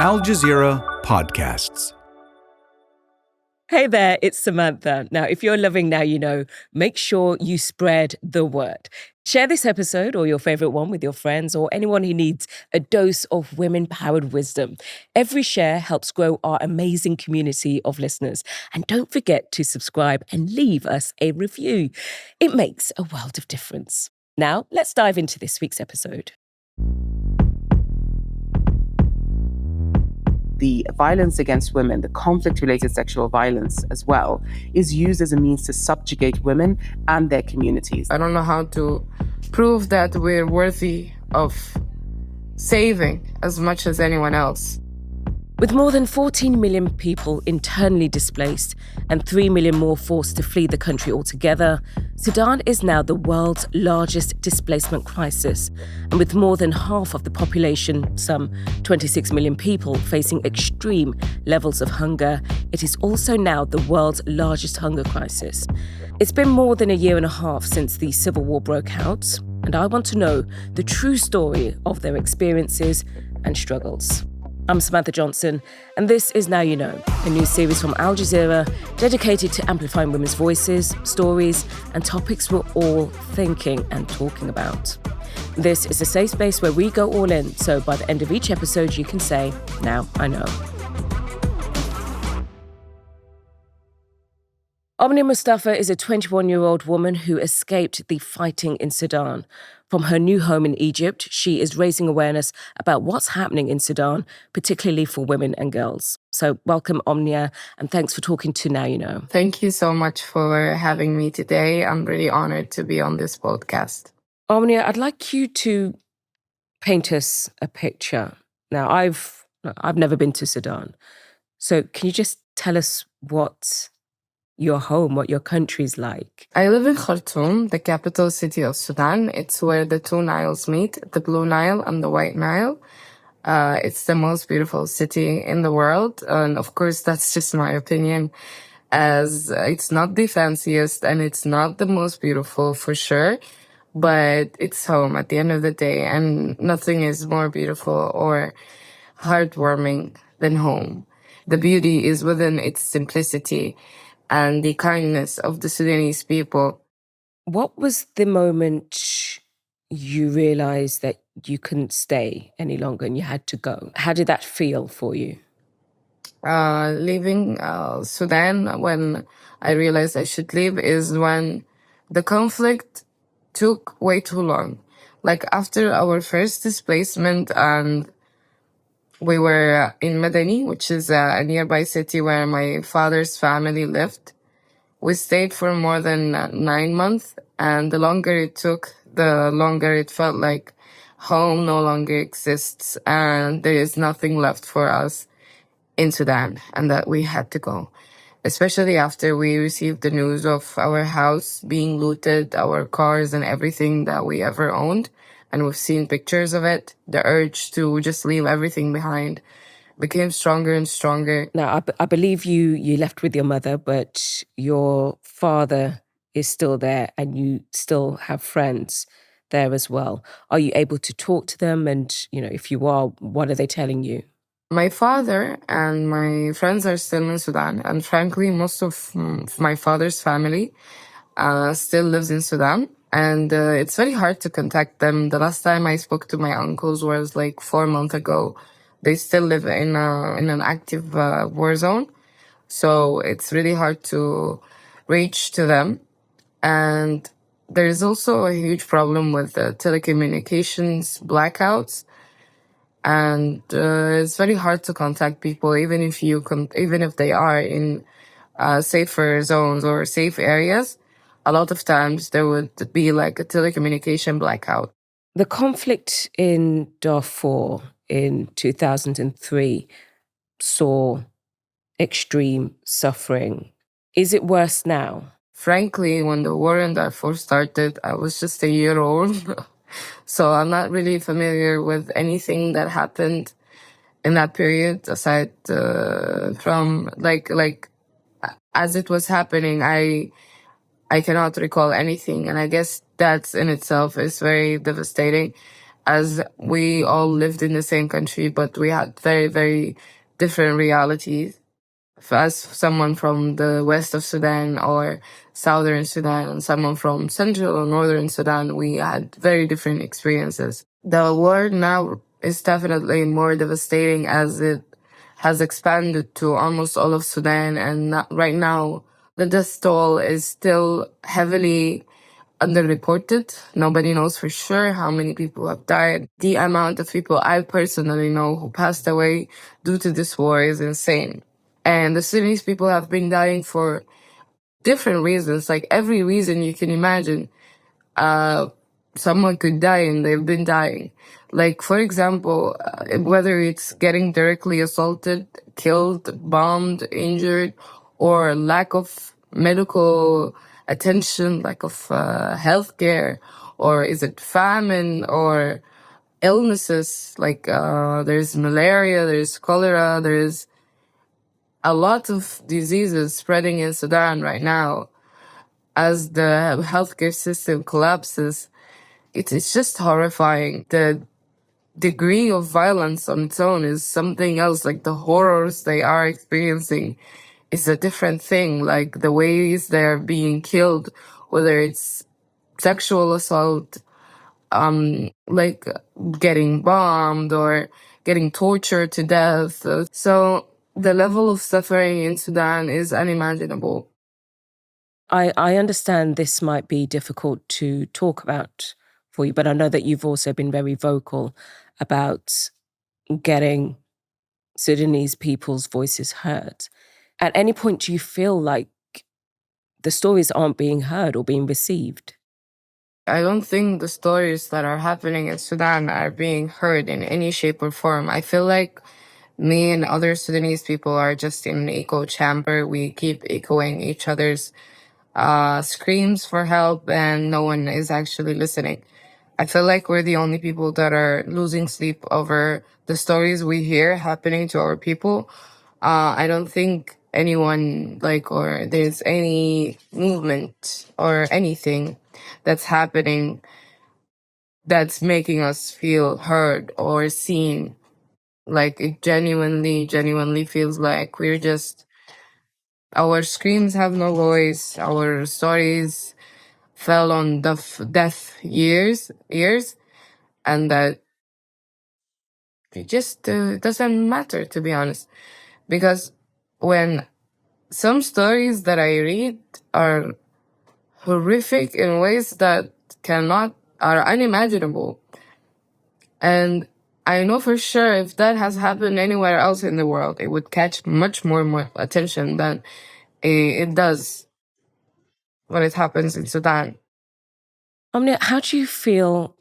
Al Jazeera Podcasts. Hey there, it's Samantha. Now, if you're loving Now You Know, make sure you spread the word. Share this episode or your favorite one with your friends or anyone who needs a dose of women-powered wisdom. Every share helps grow our amazing community of listeners. And don't forget to subscribe and leave us a review. It makes a world of difference. Now, let's dive into this week's episode. The violence against women, the conflict-related sexual violence as well, is used as a means to subjugate women and their communities. I don't know how to prove that we're worthy of saving as much as anyone else. With more than 14 million people internally displaced and 3 million more forced to flee the country altogether, Sudan is now the world's largest displacement crisis. And with more than half of the population, some 26 million people, facing extreme levels of hunger, it is also now the world's largest hunger crisis. It's been more than a year and a half since the civil war broke out, and I want to know the true story of their experiences and struggles. I'm Samantha Johnson, and this is Now You Know, a new series from Al Jazeera dedicated to amplifying women's voices, stories, and topics we're all thinking and talking about. This is a safe space where we go all in, so by the end of each episode, you can say, Now I Know. Omnia Mustafa is a 21-year-old woman who escaped the fighting in Sudan. From her new home in Egypt, she is raising awareness about what's happening in Sudan, particularly for women and girls. So welcome, Omnia, and thanks for talking to Now You Know. Thank you so much for having me today. I'm really honored to be on this podcast. Omnia, I'd like you to paint us a picture. Now, I've never been to Sudan. So can you just tell us what your home, what your country's like? I live in Khartoum, the capital city of Sudan. It's where the two Niles meet, the Blue Nile and the White Nile. It's the most beautiful city in the world. And of course, that's just my opinion, as it's not the fanciest and it's not the most beautiful for sure, but it's home at the end of the day. And nothing is more beautiful or heartwarming than home. The beauty is within its simplicity and the kindness of the Sudanese people. What was the moment you realized that you couldn't stay any longer and you had to go? How did that feel for you? Leaving Sudan, when I realized I should leave, is when the conflict took way too long. Like after our first displacement, and we were in Madani, which is a nearby city where my father's family lived. We stayed for more than 9 months, and the longer it took, the longer it felt like home no longer exists and there is nothing left for us in Sudan, and that we had to go. Especially after we received the news of our house being looted, our cars and everything that we ever owned. And we've seen pictures of it. The urge to just leave everything behind became stronger and stronger. Now, I believe you left with your mother, but your father is still there and you still have friends there as well. Are you able to talk to them? And, if you are, what are they telling you? My father and my friends are still in Sudan. And frankly, most of my father's family still lives in Sudan. And it's very hard to contact them. The last time I spoke to my uncles was like 4 months ago. They still live in an active war zone. So it's really hard to reach to them. And there's also a huge problem with telecommunications blackouts. And it's very hard to contact people, even if they are in safer zones or safe areas. A lot of times there would be like a telecommunication blackout. The conflict in Darfur in 2003 saw extreme suffering. Is it worse now? Frankly, when the war in Darfur started, I was just a year old. So I'm not really familiar with anything that happened in that period, aside from like as it was happening, I cannot recall anything. And I guess that in itself is very devastating. as we all lived in the same country, but we had very, very different realities. As someone from the west of Sudan or southern Sudan and someone from central or northern Sudan, we had very different experiences. The war now is definitely more devastating as it has expanded to almost all of Sudan, and right now the death toll is still heavily underreported. Nobody knows for sure how many people have died. The amount of people I personally know who passed away due to this war is insane. And the Sudanese people have been dying for different reasons, like every reason you can imagine. Someone could die and they've been dying. Like, for example, whether it's getting directly assaulted, killed, bombed, injured, or lack of medical attention, lack of healthcare, or is it famine or illnesses, like there's malaria, there's cholera, there's a lot of diseases spreading in Sudan right now. As the healthcare system collapses, it's just horrifying. The degree of violence on its own is something else. Like the horrors they are experiencing is a different thing. Like the ways they're being killed, whether it's sexual assault, like getting bombed or getting tortured to death. So the level of suffering in Sudan is unimaginable. I understand this might be difficult to talk about for you, but I know that you've also been very vocal about getting Sudanese people's voices heard. At any point, do you feel like the stories aren't being heard or being received? I don't think the stories that are happening in Sudan are being heard in any shape or form. I feel like me and other Sudanese people are just in an echo chamber. We keep echoing each other's screams for help, and no one is actually listening. I feel like we're the only people that are losing sleep over the stories we hear happening to our people. I don't think anyone or there's any movement or anything that's happening that's making us feel heard or seen. Like it genuinely feels like our screams have no voice. Our stories fell on deaf ears, and that it just doesn't matter, to be honest. Because when some stories that I read are horrific in ways that are unimaginable. And I know for sure if that has happened anywhere else in the world, it would catch much more attention than it does when it happens in Sudan. Omnia, how do you feel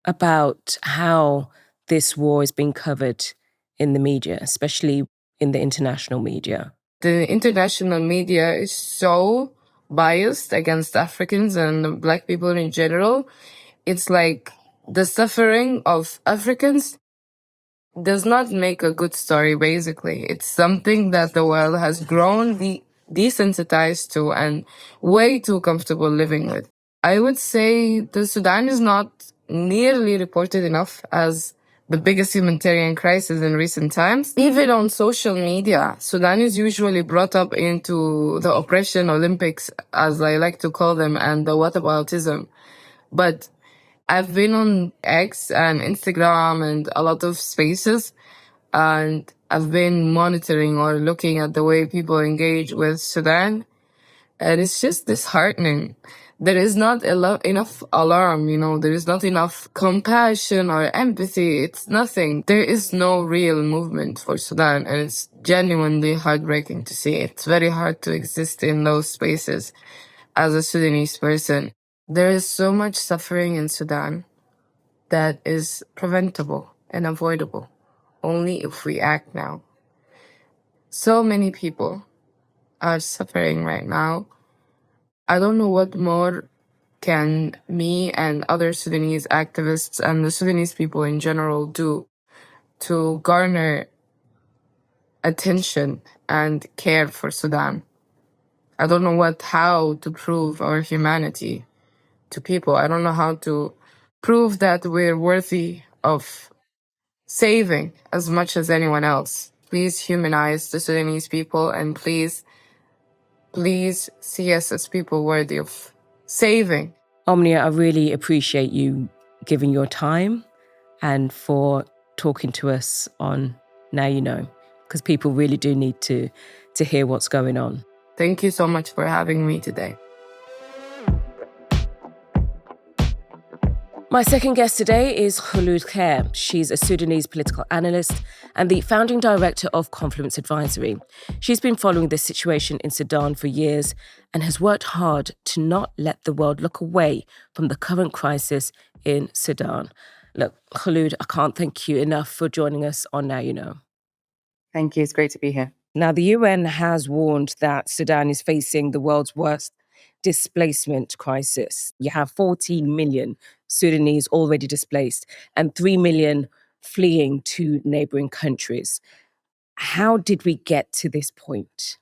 about how this war is being covered in the media, especially in the international media? The international media is so biased against Africans and Black people in general. It's like the suffering of Africans does not make a good story, basically. It's something that the world has grown desensitized to and way too comfortable living with. I would say the Sudan is not nearly reported enough as the biggest humanitarian crisis in recent times. Even on social media, Sudan is usually brought up into the oppression Olympics, as I like to call them, and the whataboutism. But I've been on X and Instagram and a lot of spaces, and I've been monitoring or looking at the way people engage with Sudan, and it's just disheartening. There is not enough alarm, there is not enough compassion or empathy. It's nothing. There is no real movement for Sudan, and it's genuinely heartbreaking to see. It's very hard to exist in those spaces as a Sudanese person. There is so much suffering in Sudan that is preventable and avoidable only if we act now. So many people are suffering right now. I don't know what more can me and other Sudanese activists and the Sudanese people in general do to garner attention and care for Sudan. I don't know how to prove our humanity to people. I don't know how to prove that we're worthy of saving as much as anyone else. Please humanize the Sudanese people, and please see us as people worthy of saving. Omnia, I really appreciate you giving your time and for talking to us on Now You Know, because people really do need to hear what's going on. Thank you so much for having me today. My second guest today is Kholood Khair. She's a Sudanese political analyst and the founding director of Confluence Advisory. She's been following this situation in Sudan for years and has worked hard to not let the world look away from the current crisis in Sudan. Look, Kholood, I can't thank you enough for joining us on Now You Know. Thank you. It's great to be here. Now, the UN has warned that Sudan is facing the world's worst displacement crisis. You have 14 million Sudanese already displaced and 3 million fleeing to neighboring countries. How did we get to this point?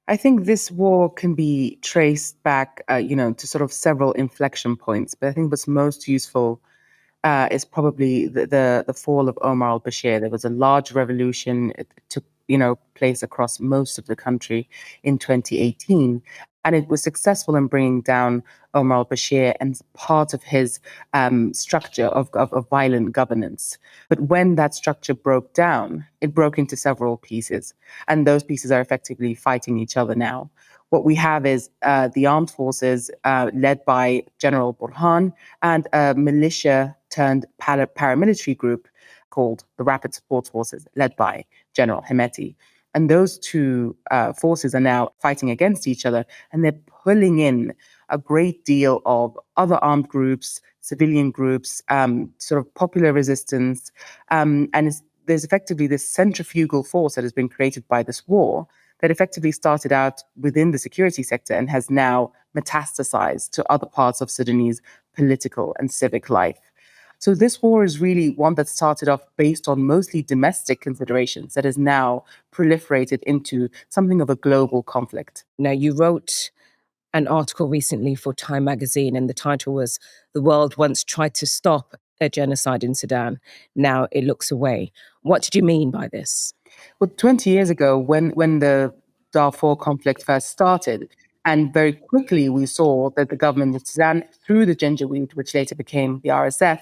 I think this war can be traced back, to sort of several inflection points. But I think what's most useful is probably the fall of Omar al-Bashir. There was a large revolution. It took place across most of the country in 2018. And it was successful in bringing down Omar al-Bashir and part of his structure of violent governance. But when that structure broke down, it broke into several pieces. And those pieces are effectively fighting each other now. What we have is the armed forces led by General Burhan and a militia turned paramilitary group called the Rapid Support Forces, led by General Hemeti. And those two forces are now fighting against each other, and they're pulling in a great deal of other armed groups, civilian groups, sort of popular resistance. There's effectively this centrifugal force that has been created by this war that effectively started out within the security sector and has now metastasized to other parts of Sudanese political and civic life. So this war is really one that started off based on mostly domestic considerations that has now proliferated into something of a global conflict. Now, you wrote an article recently for Time magazine, and the title was "The World Once Tried to Stop a Genocide in Sudan. Now it looks away." What did you mean by this? Well, 20 years ago, when the Darfur conflict first started, and very quickly we saw that the government of Sudan, through the Janjaweed, which later became the RSF,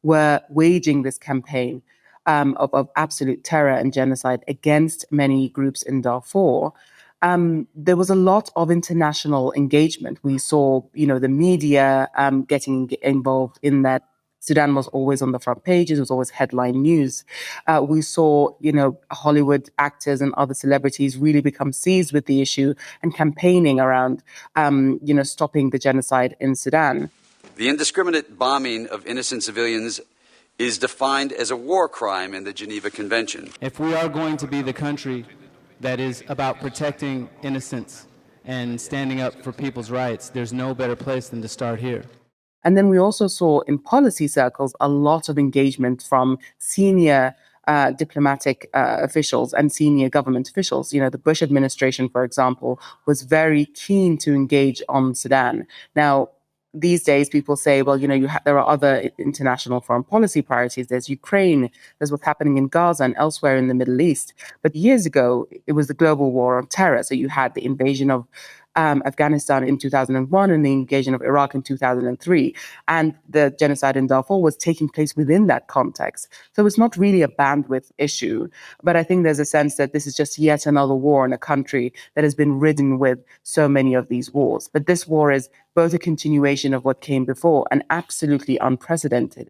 were waging this campaign of absolute terror and genocide against many groups in Darfur. There was a lot of international engagement. We saw, the media getting involved in that. Sudan was always on the front pages, it was always headline news. We saw, Hollywood actors and other celebrities really become seized with the issue and campaigning around, stopping the genocide in Sudan. The indiscriminate bombing of innocent civilians is defined as a war crime in the Geneva Convention. If we are going to be the country that is about protecting innocence and standing up for people's rights, there's no better place than to start here. And then we also saw in policy circles a lot of engagement from senior diplomatic officials and senior government officials. The Bush administration, for example, was very keen to engage on Sudan. Now, these days, people say, well, there are other international foreign policy priorities. There's Ukraine, there's what's happening in Gaza and elsewhere in the Middle East. But years ago, it was the global war on terror. So you had the invasion of Afghanistan in 2001 and the invasion of Iraq in 2003. And the genocide in Darfur was taking place within that context. So it's not really a bandwidth issue. But I think there's a sense that this is just yet another war in a country that has been ridden with so many of these wars. But this war is both a continuation of what came before and absolutely unprecedented.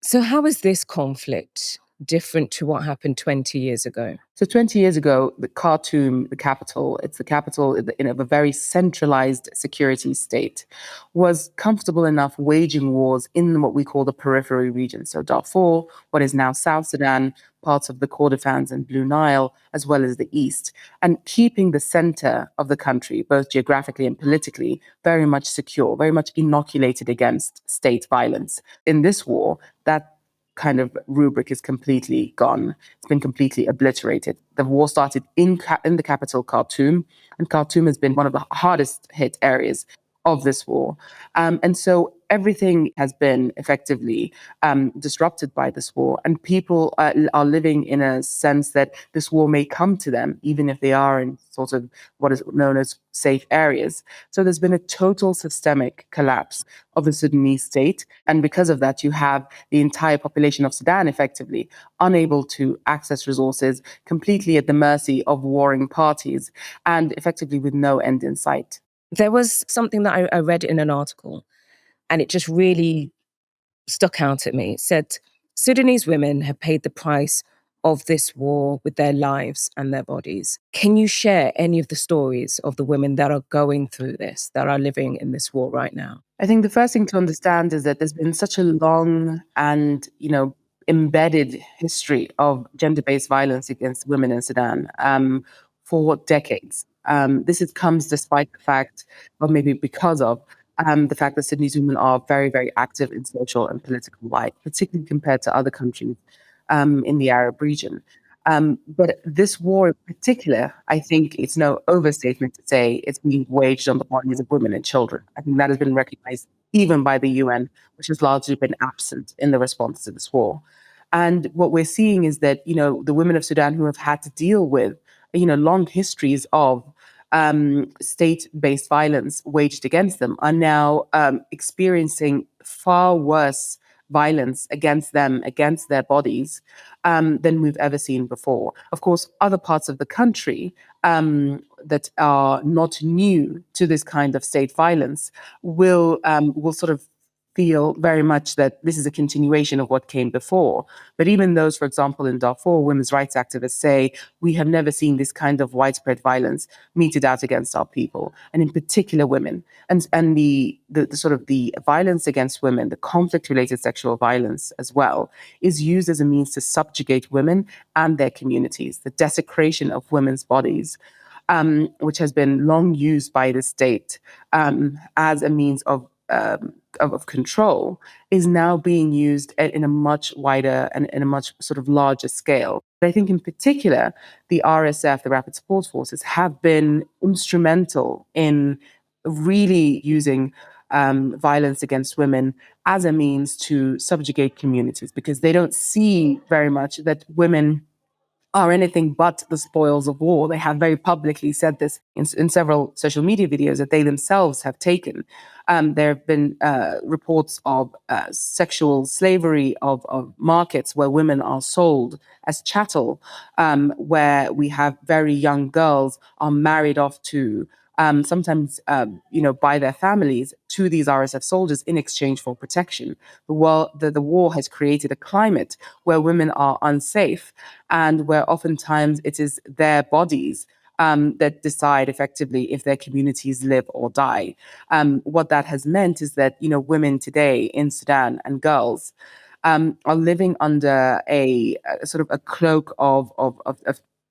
So how is this conflict different to what happened 20 years ago? So 20 years ago, the Khartoum, the capital in a very centralized security state, was comfortable enough waging wars in what we call the periphery region. So Darfur, what is now South Sudan, parts of the Kordofans and Blue Nile, as well as the east, and keeping the center of the country, both geographically and politically, very much secure, very much inoculated against state violence. In this war, that kind of rubric is completely gone. It's been completely obliterated. The war started in the capital, Khartoum, and Khartoum has been one of the hardest hit areas of this war. And so everything has been effectively disrupted by this war. And people are living in a sense that this war may come to them, even if they are in sort of what is known as safe areas. So there's been a total systemic collapse of the Sudanese state. And because of that, you have the entire population of Sudan effectively unable to access resources, completely at the mercy of warring parties, and effectively with no end in sight. There was something that I read in an article, and it just really stuck out at me. It said, Sudanese women have paid the price of this war with their lives and their bodies. Can you share any of the stories of the women that are going through this, that are living in this war right now? I think the first thing to understand is that there's been such a long and, embedded history of gender-based violence against women in Sudan for decades. Comes despite the fact, or maybe because of, the fact that Sudanese women are very, very active in social and political life, particularly compared to other countries in the Arab region. But this war in particular, I think it's no overstatement to say it's being waged on the bodies of women and children. I think that has been recognized even by the UN, which has largely been absent in the response to this war. And what we're seeing is that, the women of Sudan who have had to deal with, long histories of state-based violence waged against them are now experiencing far worse violence against them, against their bodies, than we've ever seen before. Of course, other parts of the country that are not new to this kind of state violence will sort of feel very much that this is a continuation of what came before. But even those, for example, in Darfur, women's rights activists say, we have never seen this kind of widespread violence meted out against our people, and in particular women. And the sort of the violence against women, the conflict-related sexual violence as well, is used as a means to subjugate women and their communities. The desecration of women's bodies, which has been long used by the state as a means of control, is now being used in a much wider and in a much sort of larger scale. But I think in particular, the RSF, the Rapid Support Forces, have been instrumental in really using violence against women as a means to subjugate communities, because they don't see very much that women are anything but the spoils of war. They have very publicly said this in several social media videos that they themselves have taken. There have been reports of sexual slavery of markets where women are sold as chattel, where we have very young girls are married off to sometimes, by their families to these RSF soldiers in exchange for protection. The war has created a climate where women are unsafe, and where oftentimes it is their bodies that decide effectively if their communities live or die. What that has meant is that, women today in Sudan and girls are living under a sort of a cloak of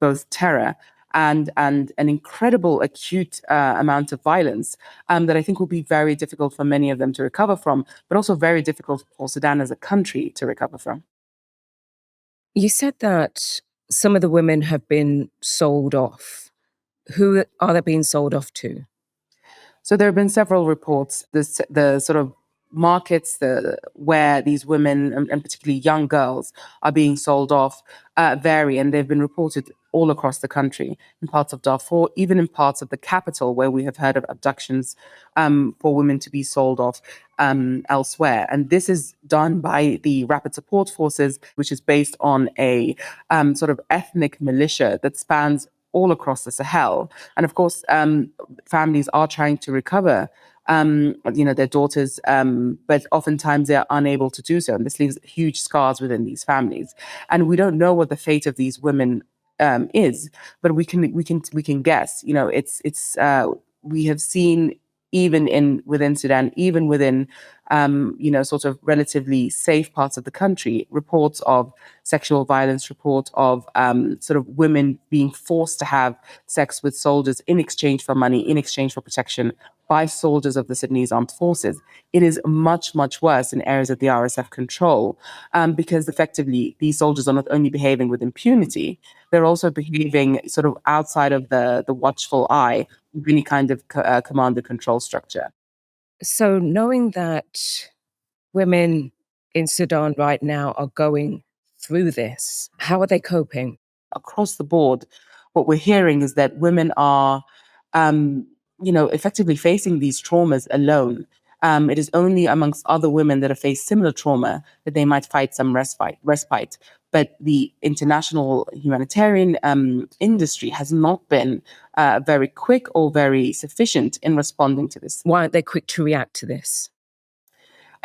both terror and an incredible acute amount of violence that I think will be very difficult for many of them to recover from, but also very difficult for Sudan as a country to recover from. You said that some of the women have been sold off. Who are they being sold off to? So there have been several reports. The sort of markets where these women, and particularly young girls, are being sold off vary, and they've been reported all across the country, in parts of Darfur, even in parts of the capital, where we have heard of abductions for women to be sold off elsewhere. And this is done by the Rapid Support Forces, which is based on a sort of ethnic militia that spans all across the Sahel. And of course, families are trying to recover their daughters, but oftentimes they're unable to do so. And this leaves huge scars within these families. And we don't know what the fate of these women is, but we can guess. We have seen, even within Sudan, even within sort of relatively safe parts of the country, reports of sexual violence, reports of sort of women being forced to have sex with soldiers in exchange for money, in exchange for protection, by soldiers of the Sudanese Armed Forces. It is much, much worse in areas that the RSF control, because effectively these soldiers are not only behaving with impunity, they're also behaving sort of outside of the watchful eye of any kind of command and control structure. So knowing that women in Sudan right now are going through this? How are they coping? Across the board, what we're hearing is that women are, effectively facing these traumas alone. It is only amongst other women that have faced similar trauma that they might find some respite. But the international humanitarian industry has not been very quick or very sufficient in responding to this. Why aren't they quick to react to this?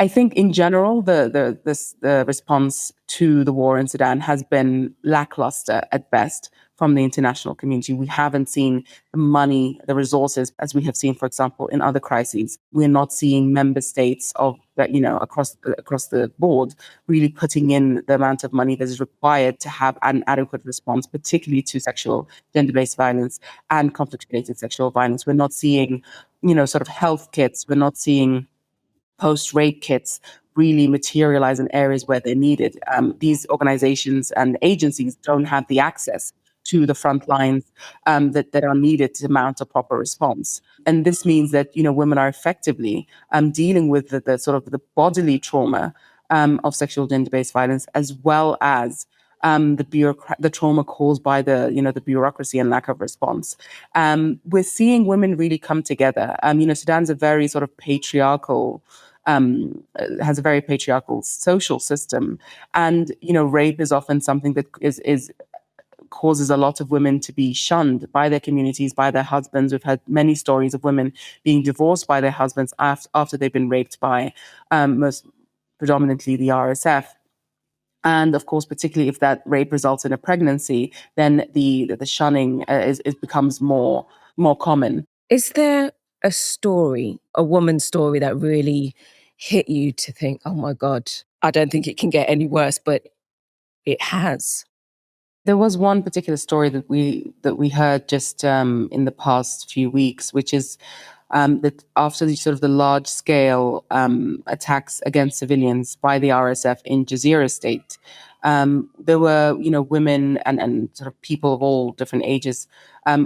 I think in general, the response to the war in Sudan has been lackluster at best from the international community. We haven't seen the money, the resources, as we have seen, for example, in other crises. We're not seeing member states of that, across the board, really putting in the amount of money that is required to have an adequate response, particularly to sexual, gender-based violence and conflict-related sexual violence. We're not seeing, sort of health kits. We're not seeing post-rape kits really materialize in areas where they're needed. These organizations and agencies don't have the access to the front lines that are needed to mount a proper response. And this means that, women are effectively dealing with the sort of the bodily trauma of sexual gender-based violence, as well as the trauma caused by the bureaucracy and lack of response. We're seeing women really come together. Sudan's a very sort of patriarchal has a very patriarchal social system, and rape is often something that is causes a lot of women to be shunned by their communities, by their husbands. We've had many stories of women being divorced by their husbands after they've been raped by most predominantly the RSF. And of course, particularly if that rape results in a pregnancy, then the shunning becomes more common. Is there a story, a woman's story that really hit you to think, oh my God, I don't think it can get any worse, but it has? There was one particular story that we heard just in the past few weeks, which is that after the large scale attacks against civilians by the RSF in Jazeera state, there were women and sort of people of all different ages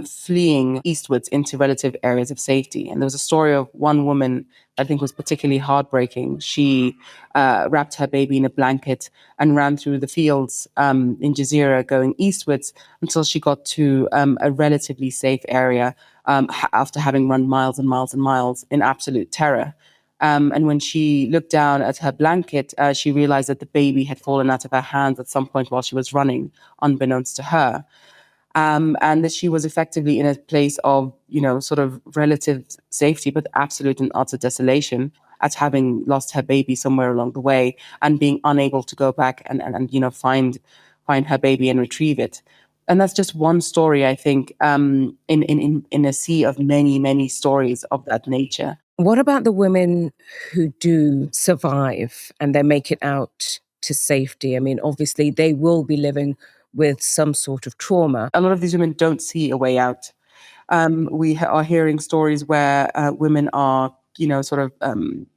fleeing eastwards into relative areas of safety. And there was a story of one woman I think was particularly heartbreaking. She wrapped her baby in a blanket and ran through the fields in Jazeera going eastwards until she got to a relatively safe area after having run miles and miles and miles in absolute terror. And when she looked down at her blanket, she realized that the baby had fallen out of her hands at some point while she was running, unbeknownst to her. And that she was effectively in a place of, sort of relative safety, but absolute and utter desolation at having lost her baby somewhere along the way and being unable to go back and find her baby and retrieve it. And that's just one story, I think, in a sea of many, many stories of that nature. What about the women who do survive and they make it out to safety? I mean, obviously, they will be living with some sort of trauma. A lot of these women don't see a way out. We are hearing stories where women are,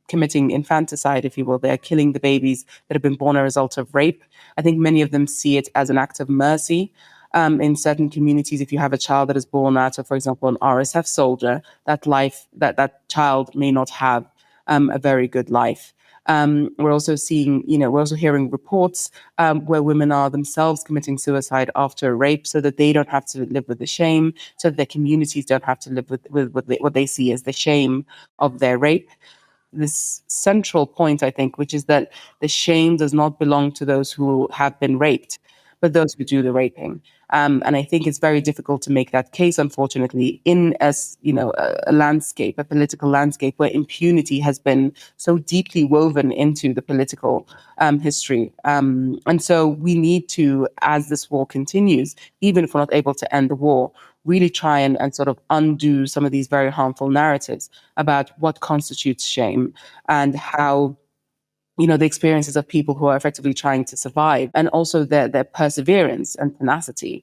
committing infanticide, if you will. They're killing the babies that have been born as a result of rape. I think many of them see it as an act of mercy. In certain communities, if you have a child that is born out of, for example, an RSF soldier, that child may not have a very good life. We're also seeing, we're also hearing reports where women are themselves committing suicide after rape so that they don't have to live with the shame, so that their communities don't have to live with what they see as the shame of their rape. This central point, I think, which is that the shame does not belong to those who have been raped, but those who do the raping. And I think it's very difficult to make that case, unfortunately, in a landscape, a political landscape where impunity has been so deeply woven into the political history. And so we need to, as this war continues, even if we're not able to end the war, really try and sort of undo some of these very harmful narratives about what constitutes shame and how the experiences of people who are effectively trying to survive, and also their perseverance and tenacity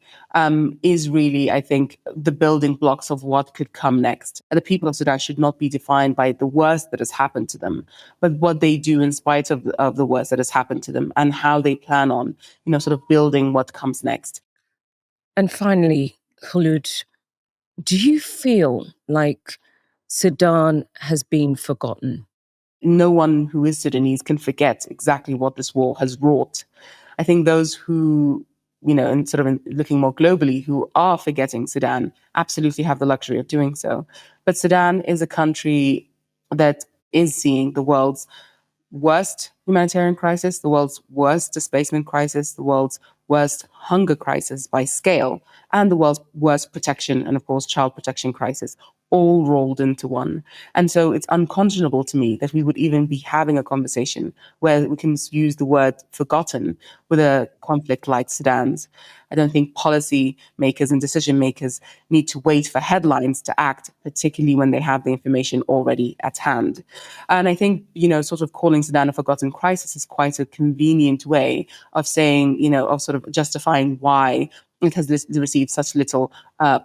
is really, I think, the building blocks of what could come next. The people of Sudan should not be defined by the worst that has happened to them, but what they do in spite of the worst that has happened to them and how they plan on, sort of building what comes next. And finally, Kholood, do you feel like Sudan has been forgotten? no one who is Sudanese can forget exactly what this war has wrought. I think those who, and sort of looking more globally, who are forgetting Sudan, absolutely have the luxury of doing so. But Sudan is a country that is seeing the world's worst humanitarian crisis, the world's worst displacement crisis, the world's worst hunger crisis by scale, and the world's worst protection and, of course, child protection crisis, all rolled into one. And so it's unconscionable to me that we would even be having a conversation where we can use the word forgotten with a conflict like Sudan's. I don't think policy makers and decision makers need to wait for headlines to act, particularly when they have the information already at hand. And I think, sort of calling Sudan a forgotten crisis is quite a convenient way of saying, of sort of justifying why it has received such little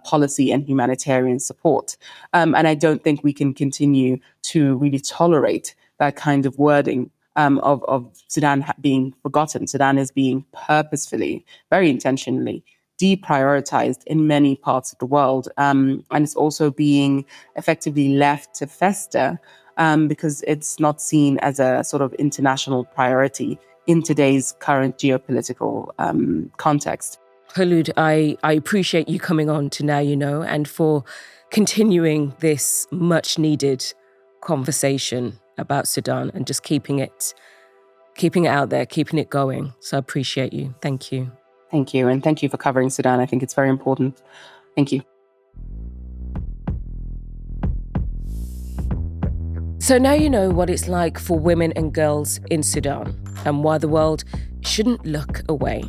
policy and humanitarian support. And I don't think we can continue to really tolerate that kind of wording of Sudan being forgotten. Sudan is being purposefully, very intentionally, deprioritized in many parts of the world. And it's also being effectively left to fester because it's not seen as a sort of international priority in today's current geopolitical context. Kholood, I appreciate you coming on to Now You Know and for continuing this much needed conversation about Sudan and just keeping it out there, keeping it going. So I appreciate you. Thank you. Thank you. And thank you for covering Sudan. I think it's very important. Thank you. So now you know what it's like for women and girls in Sudan and why the world shouldn't look away.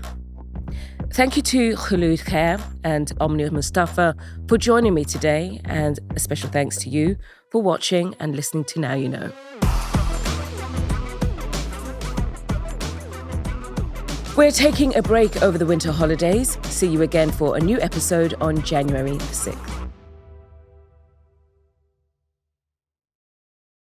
Thank you to Kholood, Khair and Omnia Mustafa for joining me today, and a special thanks to you for watching and listening to Now You Know. We're taking a break over the winter holidays. See you again for a new episode on January 6th.